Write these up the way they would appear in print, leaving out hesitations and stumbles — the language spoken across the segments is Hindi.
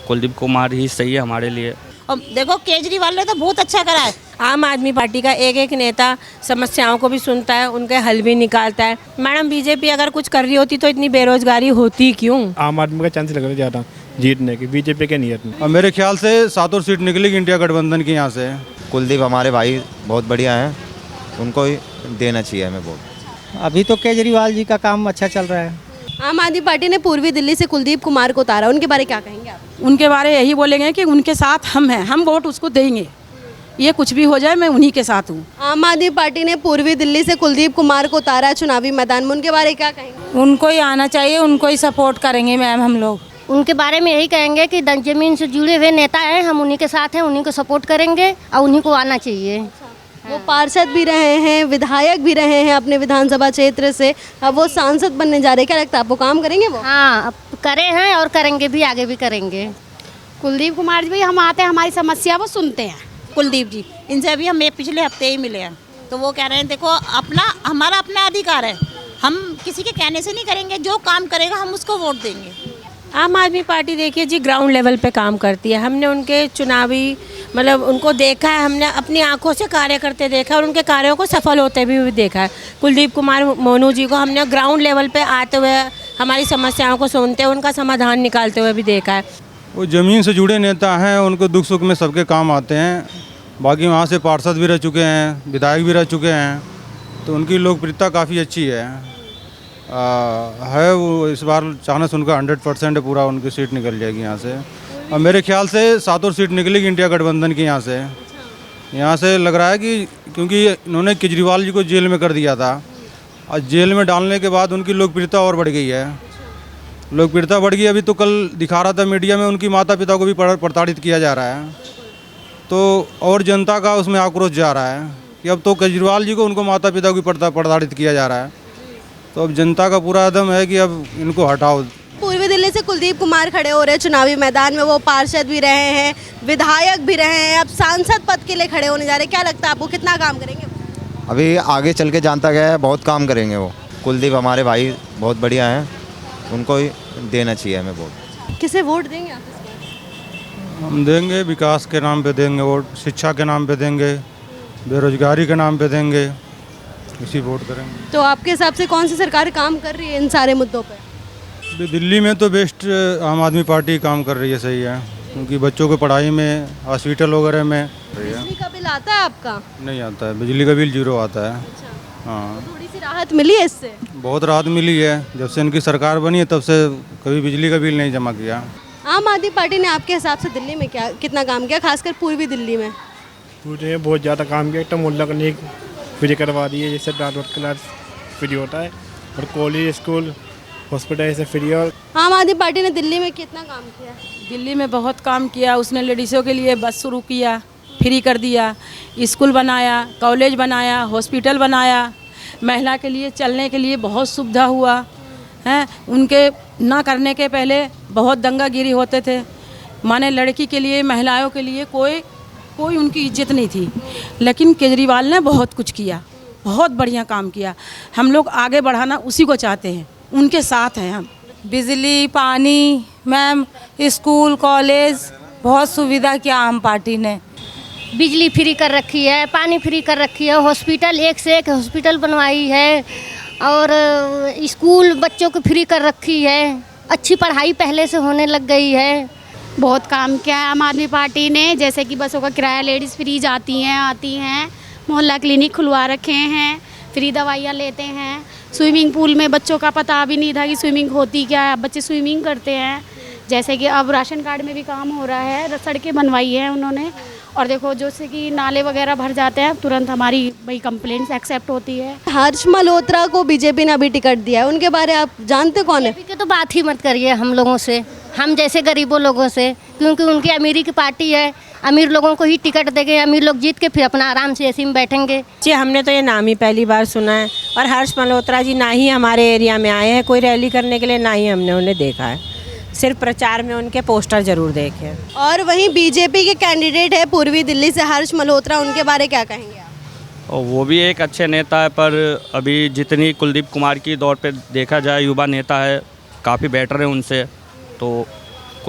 कुलदीप कुमार ही सही है हमारे लिए। और देखो केजरीवाल ने तो बहुत अच्छा करा है। आम आदमी पार्टी का एक एक नेता समस्याओं को भी सुनता है, उनके हल भी निकालता है। मैडम बीजेपी अगर कुछ कर रही होती तो इतनी बेरोजगारी होती क्यों? आम आदमी का चांस लग रहा है ज़्यादा जीतने की, बीजेपी के नहीं है। और मेरे ख्याल से 7 सीट निकलेगी इंडिया गठबंधन की यहाँ से। कुलदीप हमारे भाई बहुत बढ़िया हैं, उनको ही देना चाहिए हमें वोट। अभी तो केजरीवाल जी का काम अच्छा चल रहा है। आम आदमी पार्टी ने पूर्वी दिल्ली से कुलदीप कुमार को उतारा, उनके बारे क्या कहेंगे आप? उनके बारे यही बोलेंगे कि उनके साथ हम हैं, हम वोट उसको देंगे, ये कुछ भी हो जाए मैं उन्हीं के साथ हूँ। आम आदमी पार्टी ने पूर्वी दिल्ली से कुलदीप कुमार को उतारा चुनावी मैदान में, उनके बारे क्या कहेंगे? उनको ही आना चाहिए, उनको ही सपोर्ट करेंगे मैम हम लोग। उनके बारे में यही कहेंगे कि जमीन से जुड़े हुए नेता हैं, हम उन्हीं के साथ हैं, उन्हीं को सपोर्ट करेंगे और उन्हीं को आना चाहिए। वो पार्षद भी रहे हैं, विधायक भी रहे हैं अपने विधानसभा क्षेत्र से, अब वो सांसद बनने जा रहे हैं, क्या लगता है आपको काम करेंगे वो? हाँ, अब करे हैं और करेंगे भी, आगे भी करेंगे। कुलदीप कुमार जी हम आते हैं, हमारी समस्या वो सुनते हैं। कुलदीप जी, इनसे अभी हम पिछले हफ्ते ही मिले हैं, तो वो कह रहे हैं देखो हमारा अपना अधिकार है, हम किसी के कहने से नहीं करेंगे, जो काम करेगा हम उसको वोट देंगे। आम आदमी पार्टी देखिए जी ग्राउंड लेवल पे काम करती है। हमने उनके चुनावी उनको देखा है, हमने अपनी आंखों से कार्य करते देखा है और उनके कार्यों को सफल होते भी देखा है। कुलदीप कुमार मोनू जी को हमने ग्राउंड लेवल पे आते हुए हमारी समस्याओं को सुनते हुए उनका समाधान निकालते हुए भी देखा है। वो ज़मीन से जुड़े नेता हैं, उनको दुख सुख में सबके काम आते हैं। बाकी वहाँ से पार्षद भी रह चुके हैं, विधायक भी रह चुके हैं, तो उनकी लोकप्रियता काफ़ी अच्छी है वो इस बार चांस उनका 100% है, पूरा उनकी सीट निकल जाएगी यहाँ से। और मेरे ख्याल से 7 सीट निकलेगी इंडिया गठबंधन की यहाँ से लग रहा है कि क्योंकि इन्होंने केजरीवाल जी को जेल में कर दिया था और जेल में डालने के बाद उनकी लोकप्रियता और बढ़ गई है। लोकप्रियता बढ़ गई। अभी तो कल दिखा रहा था मीडिया में उनकी माता पिता को भी प्रताड़ित किया जा रहा है, तो और जनता का उसमें आक्रोश जा रहा है कि अब तो केजरीवाल जी को उनको माता पिता को भी प्रताड़ित किया जा रहा है, तो अब जनता का पूरा अदम है कि अब इनको हटाओ। पूर्वी दिल्ली से कुलदीप कुमार खड़े हो रहे हैं चुनावी मैदान में, वो पार्षद भी रहे हैं, विधायक भी रहे हैं, अब सांसद पद के लिए खड़े होने जा रहे हैं, क्या लगता है आपको कितना काम करेंगे? अभी आगे चल के जानता गया है, बहुत काम करेंगे वो। कुलदीप हमारे भाई बहुत बढ़िया हैं, उनको ही देना चाहिए हमें वोट। किसे वोट देंगे आप? हम देंगे विकास के नाम पे देंगे वोट, शिक्षा के नाम पे देंगे, बेरोजगारी के नाम पे देंगे, इसी वोट करेंगे। तो आपके हिसाब से कौन सी सरकार काम कर रही है इन सारे मुद्दों पे? दिल्ली में तो बेस्ट आम आदमी पार्टी काम कर रही है, सही है, क्योंकि बच्चों को पढ़ाई में, हॉस्पिटल वगैरह में। बिजली का बिल आता है आपका? नहीं आता है, बिजली का बिल 0 आता है। हाँ, थोड़ी सी राहत मिली है इससे? बहुत राहत मिली है, जब से इनकी सरकार बनी है तब से कभी बिजली का बिल नहीं जमा किया। आम आदमी पार्टी ने आपके हिसाब से दिल्ली में कितना काम किया, खासकर पूर्वी दिल्ली में? पूरे बहुत ज़्यादा काम किया। एक तो मोहल्ला क्लिनिक फ्री करवा दी है, जैसे डाक्टर क्लास फ्री होता है, और कॉलेज स्कूल हॉस्पिटल ऐसे फ्री। और आम आदमी पार्टी ने दिल्ली में कितना काम किया? दिल्ली में बहुत काम किया उसने। लेडीज़ों के लिए बस शुरू किया, फ्री कर दिया, स्कूल बनाया, कॉलेज बनाया, हॉस्पिटल बनाया, महिला के लिए चलने के लिए बहुत सुविधा हुआ है। उनके ना करने के पहले बहुत दंगागिरी होते थे, माने लड़की के लिए, महिलाओं के लिए कोई उनकी इज्जत नहीं थी, लेकिन केजरीवाल ने बहुत कुछ किया, बहुत बढ़िया काम किया। हम लोग आगे बढ़ाना उसी को चाहते हैं, उनके साथ हैं हम। बिजली, पानी, मैम, स्कूल, कॉलेज, बहुत सुविधा किया आम पार्टी ने। बिजली फ्री कर रखी है, पानी फ्री कर रखी है, हॉस्पिटल एक से एक हॉस्पिटल बनवाई है, और स्कूल बच्चों को फ्री कर रखी है, अच्छी पढ़ाई पहले से होने लग गई है। बहुत काम किया है आम आदमी पार्टी ने, जैसे कि बसों का किराया लेडीज़ फ्री जाती हैं आती हैं, मोहल्ला क्लिनिक खुलवा रखे हैं, फ्री दवाइयाँ लेते हैं। स्विमिंग पूल में बच्चों का पता भी नहीं था कि स्विमिंग होती क्या है, अब बच्चे स्विमिंग करते हैं। जैसे कि अब राशन कार्ड में भी काम हो रहा है, सड़कें बनवाई हैं उन्होंने, और देखो जैसे कि नाले वगैरह भर जाते हैं, तुरंत हमारी भाई कंप्लेंट्स एक्सेप्ट होती है। हर्ष मल्होत्रा को बीजेपी ने अभी टिकट दिया है, उनके बारे आप जानते कौन है? बीजेपी की तो बात ही मत करिए हम लोगों से, हम जैसे गरीबों लोगों से, क्योंकि उनकी अमीरी की पार्टी है, अमीर लोगों को ही टिकट देंगे, अमीर लोग जीत के फिर अपना आराम से एसी में बैठेंगे। जी, हमने तो ये नाम ही पहली बार सुना है, और हर्ष मल्होत्रा जी ना ही हमारे एरिया में आए हैं कोई रैली करने के लिए, ना ही हमने उन्हें देखा है, सिर्फ प्रचार में उनके पोस्टर जरूर देखे। और वहीं बीजेपी के कैंडिडेट है पूर्वी दिल्ली से हर्ष मल्होत्रा, उनके बारे क्या कहेंगे आप? और वो भी एक अच्छे नेता है, पर अभी जितनी कुलदीप कुमार की दौर पे देखा जाए, युवा नेता है, काफ़ी बेटर है उनसे, तो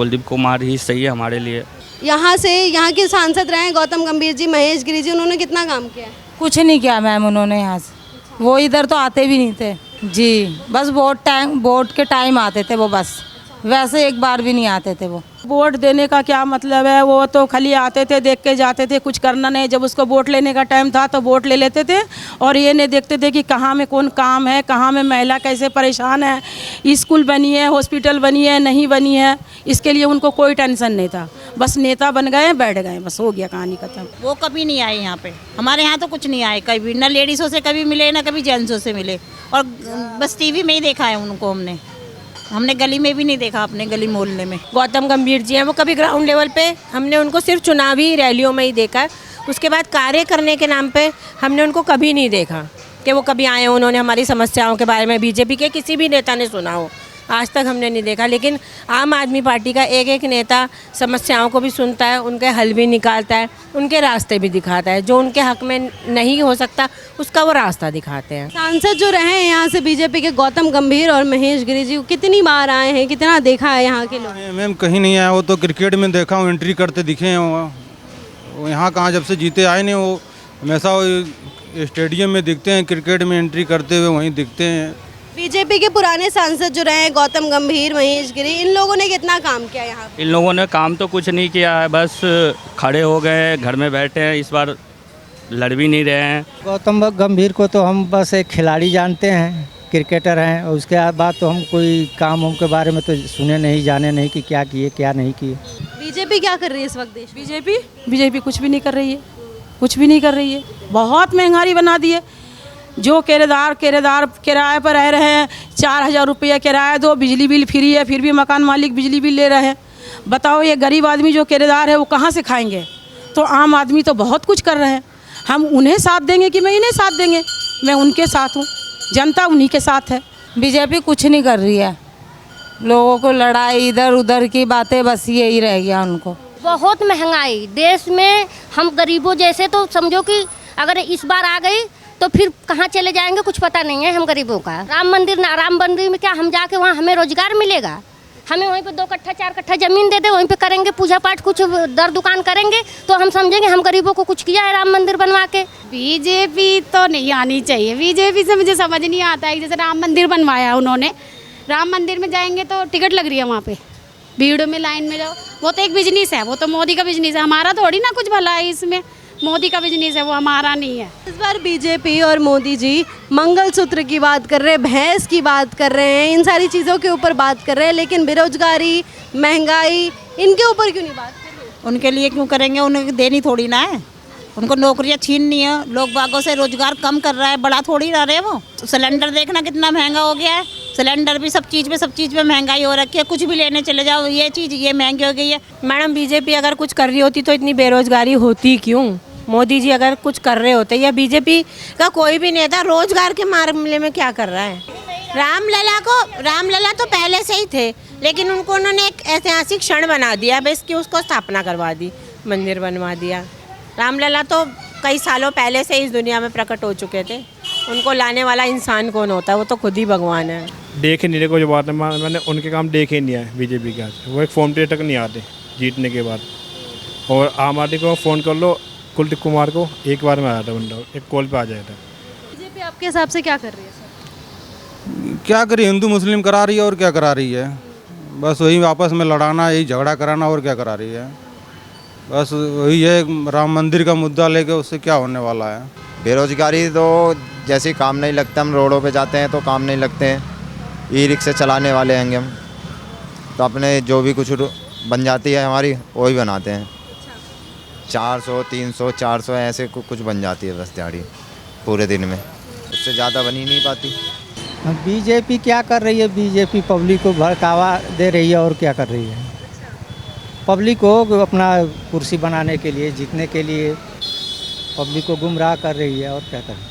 कुलदीप कुमार ही सही है हमारे लिए। यहाँ से यहाँ के सांसद रहे हैं गौतम गंभीर जी, महेश गिरी जी, उन्होंने कितना काम किया है? कुछ नहीं किया मैम उन्होंने यहाँ से, वो इधर तो आते भी नहीं थे जी, बस वोट के टाइम आते थे वो, बस वैसे एक बार भी नहीं आते थे वो। वोट देने का क्या मतलब है, वो तो खाली आते थे, देख के जाते थे, कुछ करना नहीं। जब उसको वोट लेने का टाइम था तो वोट ले लेते थे और ये नहीं देखते थे कि कहाँ में कौन काम है, कहाँ में महिला कैसे परेशान है, स्कूल बनी है, हॉस्पिटल बनी है, नहीं बनी है, इसके लिए उनको कोई टेंशन नहीं था। बस नेता बन गए, बैठ गए, बस हो गया, कहानी खत्म। वो कभी नहीं आए यहाँ पे, हमारे यहाँ तो कुछ नहीं आए कभी, ना लेडीज़ों से कभी मिले, ना कभी जेंट्सों से मिले, और बस टीवी में ही देखा है उनको हमने गली में भी नहीं देखा, अपने गली मोहल्ले में। गौतम गंभीर जी हैं, वो कभी ग्राउंड लेवल पे हमने उनको सिर्फ चुनावी रैलियों में ही देखा है, उसके बाद कार्य करने के नाम पे हमने उनको कभी नहीं देखा कि वो कभी आए, उन्होंने हमारी समस्याओं के बारे में बीजेपी के किसी भी नेता ने सुना हो, आज तक हमने नहीं देखा। लेकिन आम आदमी पार्टी का एक एक नेता समस्याओं को भी सुनता है, उनके हल भी निकालता है, उनके रास्ते भी दिखाता है, जो उनके हक में नहीं हो सकता उसका वो रास्ता दिखाते हैं। सांसद जो रहे हैं यहाँ से बीजेपी के गौतम गंभीर और महेश गिरी जी, कितनी बार आए हैं, कितना देखा है यहाँ के लोग? मैम कहीं नहीं आया, वो तो क्रिकेट में देखा हूँ, एंट्री करते दिखे हैं वो यहाँ कहाँ जब से जीते आए नहीं, वो हमेशा स्टेडियम में दिखते हैं, क्रिकेट में एंट्री करते हुए वहीं दिखते हैं। बीजेपी के पुराने सांसद जो रहे हैं गौतम गंभीर, महेश गिरी, इन लोगों ने कितना काम किया यहाँ पे? इन लोगों ने काम तो कुछ नहीं किया है, बस खड़े हो गए, घर में बैठे हैं, इस बार लड़ भी नहीं रहे हैं। गौतम गंभीर को तो हम बस एक खिलाड़ी जानते हैं, क्रिकेटर हैं, और उसके बाद तो हम कोई काम उनके बारे में तो सुने नहीं, जाने नहीं कि क्या किए क्या नहीं किए। बीजेपी क्या कर रही है इस वक्त देश में? बीजेपी कुछ भी नहीं कर रही है, कुछ भी नहीं कर रही है, बहुत महंगाई बना दी है। जो किराएदार किराए पर रह रहे हैं, 4,000 रुपया किराया दो, बिजली बिल फ्री है, फिर भी मकान मालिक बिजली बिल ले रहे हैं। बताओ ये गरीब आदमी जो किराएदार है वो कहाँ से खाएंगे? तो आम आदमी तो बहुत कुछ कर रहे हैं, हम उन्हें साथ देंगे कि मैं इन्हें साथ देंगे? मैं उनके साथ हूँ, जनता उन्हीं के साथ है। बीजेपी कुछ नहीं कर रही है, लोगों को लड़ाई इधर उधर की बातें, बस यही रह गया उनको। बहुत महंगाई देश में, हम गरीबों जैसे तो समझो कि अगर इस बार आ गई तो फिर कहाँ चले जाएंगे कुछ पता नहीं है हम गरीबों का। राम मंदिर में क्या हम जाके वहाँ हमें रोजगार मिलेगा? हमें वहीं पे 2 कट्ठा 4 कट्ठा ज़मीन दे दे, वहीं पे करेंगे पूजा पाठ, कुछ दर दुकान करेंगे तो हम समझेंगे हम गरीबों को कुछ किया है राम मंदिर बनवा के। बीजेपी तो नहीं आनी चाहिए, बीजेपी से मुझे समझ नहीं आता है। जैसे राम मंदिर बनवाया उन्होंने, राम मंदिर में जाएंगे तो टिकट लग रही है वहाँ पे, भीड़ में लाइन में जाओ, वो तो एक बिजनेस है, वो तो मोदी का बिजनेस है, हमारा थोड़ी ना कुछ भला है इसमें, मोदी का बिजनेस है वो, हमारा नहीं है। इस बार बीजेपी और मोदी जी मंगलसूत्र की बात कर रहे हैं, भैंस की बात कर रहे हैं, इन सारी चीज़ों के ऊपर बात कर रहे हैं, लेकिन बेरोजगारी, महंगाई, इनके ऊपर क्यों नहीं बात कर रहे? उनके लिए क्यों करेंगे, उन्हें देनी थोड़ी ना है, उनको नौकरियां छीननी है, लोग बागों से रोजगार कम कर रहा है, बड़ा थोड़ी रह रहे हैं वो। सिलेंडर देखना कितना महंगा हो गया है, सिलेंडर भी सब चीज़ में महंगाई हो रखी है, कुछ भी लेने चले जाओ ये चीज़ ये महंगी हो गई है। मैडम बीजेपी अगर कुछ कर रही होती तो इतनी बेरोजगारी होती क्यों? मोदी जी अगर कुछ कर रहे होते, या बीजेपी का कोई भी नेता रोजगार के मामले में क्या कर रहा है? रामलला तो पहले से ही थे, लेकिन उनको उन्होंने एक ऐतिहासिक क्षण बना दिया, बस कि उसको स्थापना करवा दी, मंदिर बनवा दिया। रामलला तो कई सालों पहले से इस दुनिया में प्रकट हो चुके थे, उनको लाने वाला इंसान कौन होता है? वो तो खुद ही भगवान है। देख नहीं रहे कोई बात है, मैंने उनके काम देखे नहीं है बीजेपी के, आज वो एक फॉर्म तक नहीं आते जीतने के बाद। और आम आदमी को फ़ोन कर लो, कुलदीप कुमार को एक बार में आया था बंदा, एक कॉल पे आ जाता। बीजेपी आपके हिसाब से क्या कर रही है सर? क्या करी, हिंदू मुस्लिम करा रही है और क्या करा रही है? बस वही आपस में लड़ाना, यही झगड़ा कराना, और क्या करा रही है? बस वही है, राम मंदिर का मुद्दा लेके उससे क्या होने वाला है? बेरोजगारी तो जैसे काम नहीं लगता, हम रोडों पे जाते हैं तो काम नहीं लगते हैं, ई रिक्शा चलाने वाले हैं हम, तो अपने जो भी कुछ बन जाती है हमारी वही बनाते हैं, 400 300 400 ऐसे कुछ बन जाती है बस दिहाड़ी पूरे दिन में, उससे ज़्यादा बन ही नहीं पाती। बीजेपी क्या कर रही है? बीजेपी पब्लिक को भड़कावा दे रही है, और क्या कर रही है? पब्लिक को अपना कुर्सी बनाने के लिए, जीतने के लिए पब्लिक को गुमराह कर रही है, और क्या कर रही है?